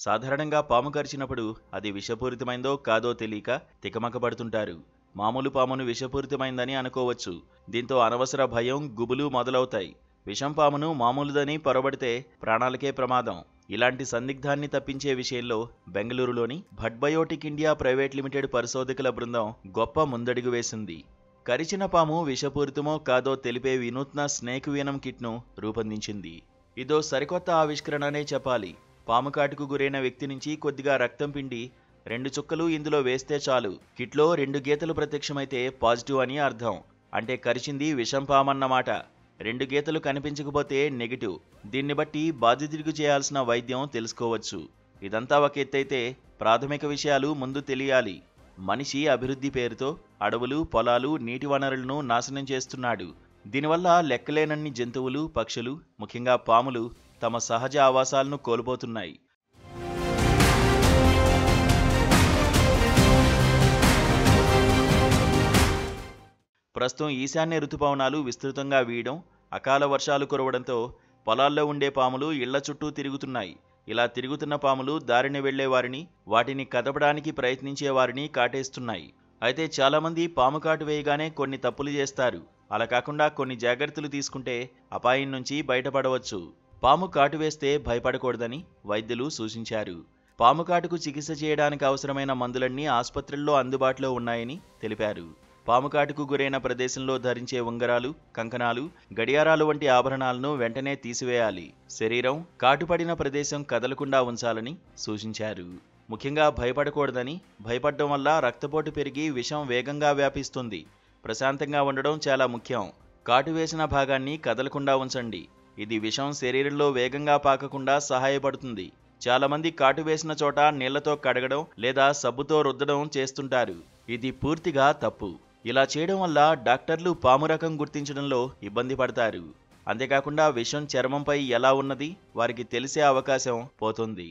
సాధారణంగా పాము కరిచినప్పుడు అది విషపూరితమైందో కాదో తెలియక తికమకపడుతుంటారు. మామూలు పామును విషపూరితమైందని అనుకోవచ్చు. దీంతో అనవసర భయం, గుబులు మొదలవుతాయి. విషం పామును మామూలుదని పొరబడితే ప్రాణాలకే ప్రమాదం. ఇలాంటి సందిగ్ధాన్ని తప్పించే విషయంలో బెంగళూరులోని భట్బయోటిక్ ఇండియా ప్రైవేట్ లిమిటెడ్ పరిశోధకుల బృందం గొప్ప ముందడుగు వేసింది. కరిచిన పాము విషపూరితమో కాదో తెలిపే వినూత్న స్నేక్ వీనం కిట్ను రూపొందించింది. ఇదో సరికొత్త ఆవిష్కరణనే చెప్పాలి. పాము కాటుకు గురైన వ్యక్తి నుంచి కొద్దిగా రక్తం పిండి 2 చుక్కలు ఇందులో వేస్తే చాలు. కిట్లో 2 గీతలు ప్రత్యక్షమైతే పాజిటివ్ అని అర్థం. అంటే కరిచింది విషం పామన్నమాట. 2 గీతలు కనిపించకపోతే నెగిటివ్. దీన్ని బట్టి బాధితుడికి చేయాల్సిన వైద్యం తెలుసుకోవచ్చు. ఇదంతా ఒక ఎత్తైతే ప్రాథమిక విషయాలు ముందు తెలియాలి. మనిషి అభివృద్ధి పేరుతో అడవులు, పొలాలు, నీటి వనరులను నాశనం చేస్తున్నాడు. దీనివల్ల లెక్కలేనన్ని జంతువులు, పక్షులు, ముఖ్యంగా పాములు తమ సహజ ఆవాసాలను కోల్పోతున్నాయి. ప్రస్తుతం ఈశాన్య ఋతుపవనాలు విస్తృతంగా వీయడం, అకాల వర్షాలు కురవడంతో పొలాల్లో ఉండే పాములు ఇళ్ల చుట్టూ తిరుగుతున్నాయి. ఇలా తిరుగుతున్న పాములు దారిని వెళ్లే వారిని, వాటిని కదపడానికి ప్రయత్నించే వారిని కాటేస్తున్నాయి. అయితే చాలామంది పాము కాటు వేయగానే కొన్ని తప్పులు చేస్తారు. అలా కాకుండా కొన్ని జాగ్రత్తలు తీసుకుంటే అపాయం నుంచి బయటపడవచ్చు. పాము కాటు వేస్తే భయపడకూడదని వైద్యులు సూచించారు. పాము కాటుకు చికిత్స చేయడానికి అవసరమైన మందులన్నీ ఆసుపత్రుల్లో అందుబాటులో ఉన్నాయని తెలిపారు. పాము కాటుకు గురైన ప్రదేశంలో ధరించే ఉంగరాలు, కంకణాలు, గడియారాలు వంటి ఆభరణాలను వెంటనే తీసివేయాలి. శరీరం కాటుపడిన ప్రదేశం కదలకుండా ఉంచాలని సూచించారు. ముఖ్యంగా భయపడకూడదని, భయపడడం వల్ల రక్తపోటు పెరిగి విషం వేగంగా వ్యాపిస్తుంది. ప్రశాంతంగా ఉండడం చాలా ముఖ్యం. కాటు వేసిన భాగాన్ని కదలకుండా ఉంచండి. ఇది విషం శరీరంలో వేగంగా పాకకుండా సహాయపడుతుంది. చాలామంది కాటు వేసిన చోట నీళ్లతో కడగడం లేదా సబ్బుతో రుద్దడం చేస్తుంటారు. ఇది పూర్తిగా తప్పు. ఇలా చేయడం వల్ల డాక్టర్లు పాము రకం గుర్తించడంలో ఇబ్బంది పడతారు. అంతేకాకుండా విషం చర్మంపై ఎలా ఉన్నది వారికి తెలిసే అవకాశం పోతుంది.